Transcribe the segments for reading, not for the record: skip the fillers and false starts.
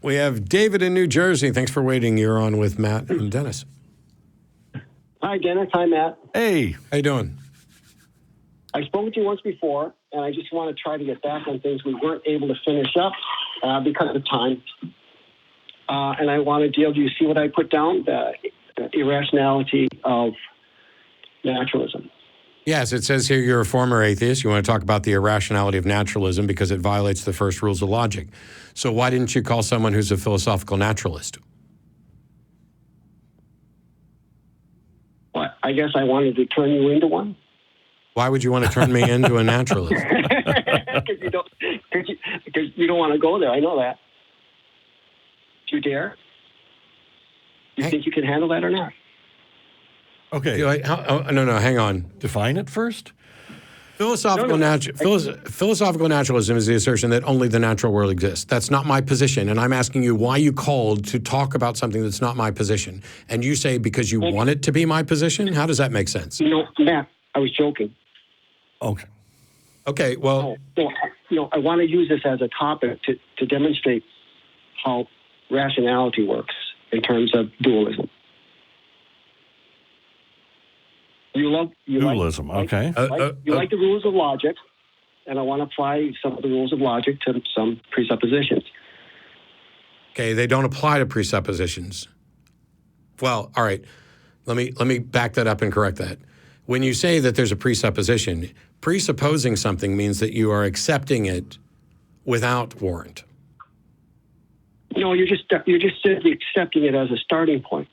We have David in New Jersey. Thanks for waiting. You're on with Matt and Dennis. Hi, Dennis. Hi, Matt. Hey. How you doing? I spoke with you once before, and I just want to try to get back on things we weren't able to finish up because of time. And I want to deal, do you see what I put down? The irrationality of naturalism. Yes, it says here you're a former atheist. You want to talk about the irrationality of naturalism because it violates the first rules of logic. So why didn't you call someone who's a philosophical naturalist? Well, I guess I wanted to turn you into one. Why would you want to turn me into a naturalist? Because you don't want to go there. I know that. Do you dare? You think you can handle that or not? Okay. No, hang on. Define it first? Philosophical naturalism is the assertion that only the natural world exists. That's not my position, and I'm asking you why you called to talk about something that's not my position. And you say because you want it to be my position? How does that make sense? Matt, I was joking. Okay. Okay, well... I want to use this as a topic to demonstrate how rationality works in terms of dualism. Dualism, okay. You like the rules of logic, and I want to apply some of the rules of logic to some presuppositions. Okay, they don't apply to presuppositions. Well, all right. Let me back that up and correct that. When you say that there's a presupposition, presupposing something means that you are accepting it without warrant. No, you're just simply accepting it as a starting point.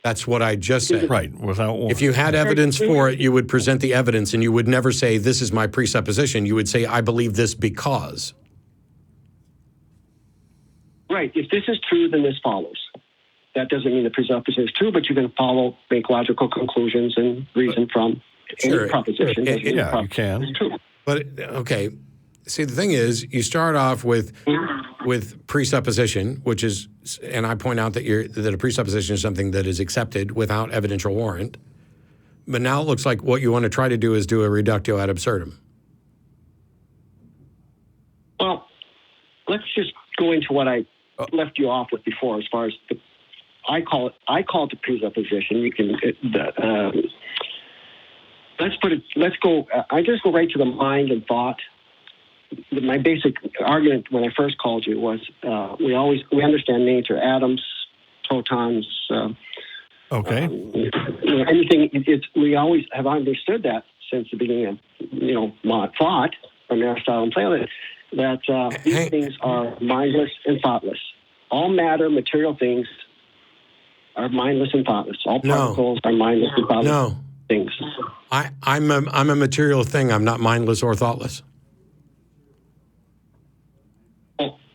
That's what I just said. Right, without warrant. If you had evidence for it, you would present the evidence, and you would never say, this is my presupposition. You would say, I believe this because. Right. If this is true, then this follows. That doesn't mean the presupposition is true, but you can make logical conclusions and reason from any proposition. You can. It's true. But, okay, see, the thing is, you start off with presupposition, which is, and I point out that a presupposition is something that is accepted without evidential warrant. But now it looks like what you want to try to do is do a reductio ad absurdum. Well, let's just go into what I left you off with before, as far as I call it the presupposition. You can let's go. I just go right to the mind and thought. My basic argument when I first called you was we understand nature, atoms, protons. Anything. We always have understood that since the beginning of thought from Aristotle and Plato that these things are mindless and thoughtless. All matter, material things are mindless and thoughtless. All particles are mindless and thoughtless things. I'm a material thing. I'm not mindless or thoughtless.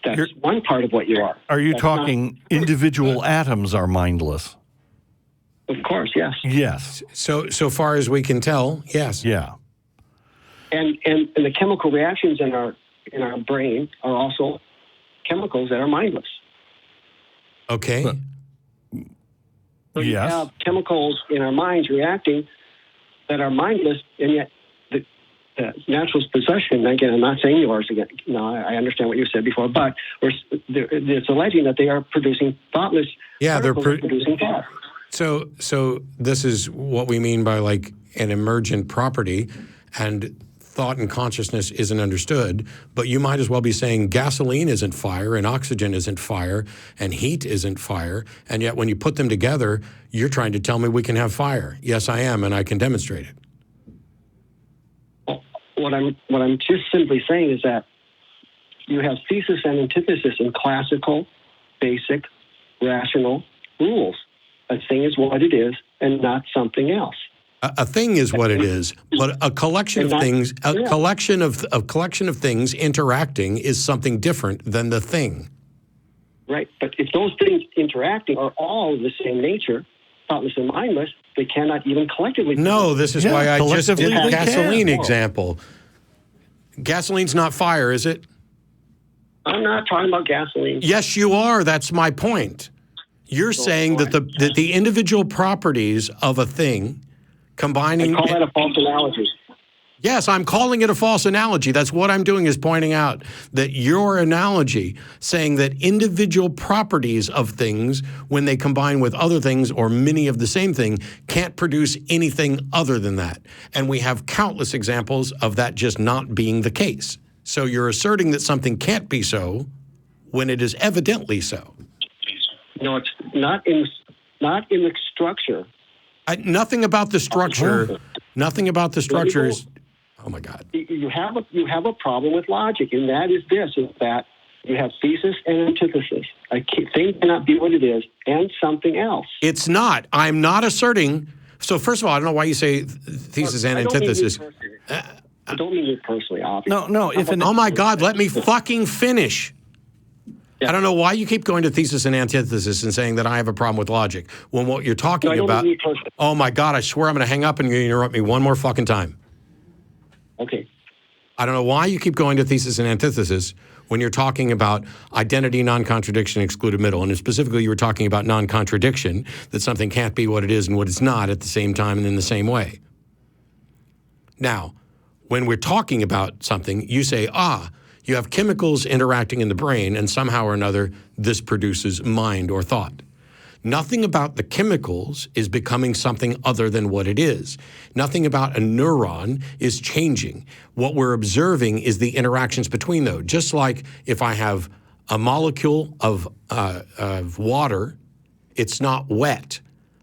That's one part of what you are. Are you talking individual atoms are mindless? Of course, yes. Yes. So far as we can tell, yes. Yeah. And the chemical reactions in our brain are also chemicals that are mindless. Okay. So you have chemicals in our minds reacting that are mindless, and yet the naturalist possession, again, I'm not saying yours again. No, I understand what you said before, but it's alleging that they are producing thoughtless particles producing thought. So this is what we mean by like an emergent property, and thought and consciousness isn't understood, but you might as well be saying gasoline isn't fire and oxygen isn't fire and heat isn't fire, and yet when you put them together, you're trying to tell me we can have fire. Yes, I am, and I can demonstrate it. What I'm just simply saying is that you have thesis and antithesis in classical, basic, rational rules. A thing is what it is and not something else. A thing is what it is, but a collection of things, collection of things interacting is something different than the thing. Right, but if those things interacting are all of the same nature, thoughtless and mindless, they cannot even collectively. No, this is why I just did the gasoline example. Gasoline's not fire, is it? I'm not talking about gasoline. Yes, you are. That's my point. You're saying that the individual properties of a thing combining. I call that a false analogy. Yes, I'm calling it a false analogy. That's what I'm doing, is pointing out that your analogy, saying that individual properties of things, when they combine with other things or many of the same thing, can't produce anything other than that. And we have countless examples of that just not being the case. So you're asserting that something can't be so when it is evidently so. No, it's not in the structure. Nothing about the structure. Nothing about the structure is. Oh my God! You have a problem with logic, and that is that you have thesis and antithesis. A thing cannot be what it is and something else. It's not. I'm not asserting. So first of all, I don't know why you say thesis and antithesis. I don't mean you personally, obviously. No. Oh my God! Let me fucking finish. Yeah. I don't know why you keep going to thesis and antithesis and saying that I have a problem with logic when what you're talking about. Oh my God! I swear I'm going to hang up and you interrupt me one more fucking time. Okay. I don't know why you keep going to thesis and antithesis when you're talking about identity, non-contradiction, excluded middle. And specifically, you were talking about non-contradiction, that something can't be what it is and what it's not at the same time and in the same way. Now, when we're talking about something, you say, you have chemicals interacting in the brain, and somehow or another, this produces mind or thought. Nothing about the chemicals is becoming something other than what it is. Nothing about a neuron is changing. What we're observing is the interactions between those. Just like if I have a molecule of water, it's not wet,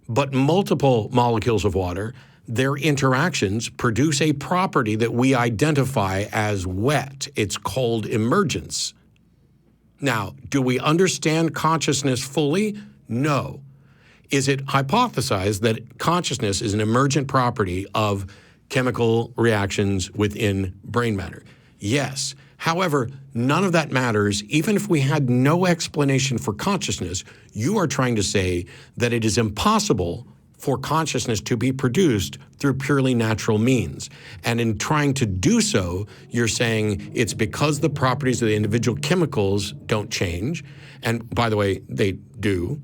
but multiple molecules of water, their interactions produce a property that we identify as wet. It's called emergence. Now, do we understand consciousness fully? No. Is it hypothesized that consciousness is an emergent property of chemical reactions within brain matter? Yes. However, none of that matters. Even if we had no explanation for consciousness, you are trying to say that it is impossible for consciousness to be produced through purely natural means. And in trying to do so, you're saying it's because the properties of the individual chemicals don't change. And by the way, they do.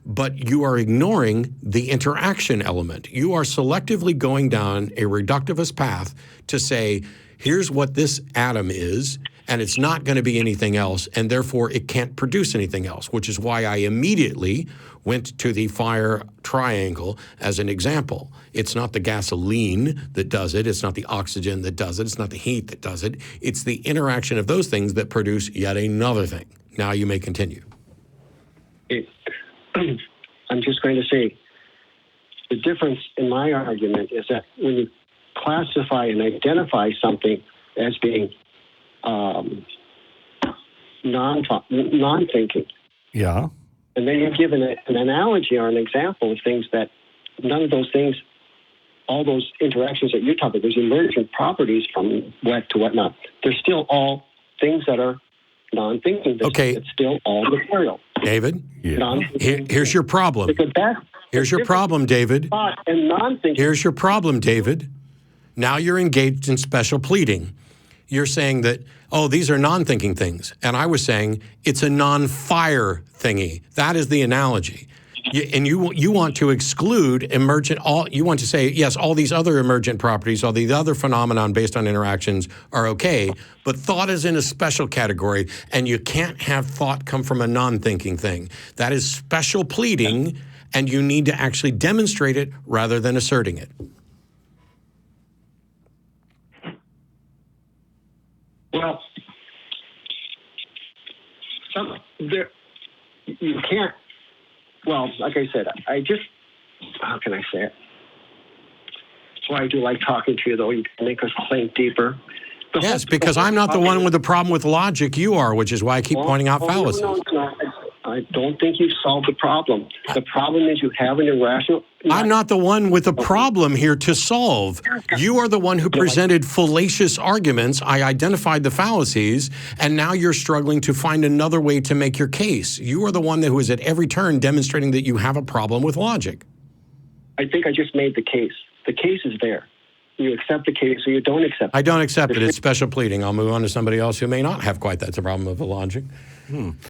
But you are ignoring the interaction element. You are selectively going down a reductivist path to say, here's what this atom is, and it's not going to be anything else, and therefore it can't produce anything else, which is why I immediately went to the fire triangle as an example. It's not the gasoline that does it. It's not the oxygen that does it. It's not the heat that does it. It's the interaction of those things that produce yet another thing. Now you may continue. I'm just going to say the difference in my argument is that when you classify and identify something as being non-thinking, yeah, and then you give an analogy or an example of things that none of those things, all those interactions that you're talking about, those emergent properties from wet to whatnot, they're still all things that are non-thinking. Okay. It's still all material. David, here's your problem. Here's your problem, David. And non-thinking. Here's your problem, David. Now you're engaged in special pleading. You're saying that, these are non-thinking things. And I was saying it's a non-fire thingy. That is the analogy. You want to exclude emergent, you want to say, yes, all these other emergent properties, all these other phenomenon based on interactions are okay, but thought is in a special category, and you can't have thought come from a non-thinking thing. That is special pleading, and you need to actually demonstrate it rather than asserting it. Well, you can't. Well, like I said, how can I say it? That's why I do like talking to you, though. You can make us think deeper. Yes, because I'm not the one with the problem with logic. You are, which is why I keep pointing out fallacies. No. I don't think you've solved the problem. The problem is you have an irrational... I'm not the one with the problem here to solve. You are the one who presented fallacious arguments. I identified the fallacies, and now you're struggling to find another way to make your case. You are the one who is at every turn demonstrating that you have a problem with logic. I think I just made the case. The case is there. You accept the case or you don't accept it. I don't accept it. It's special pleading. I'll move on to somebody else who may not have quite that problem of the logic.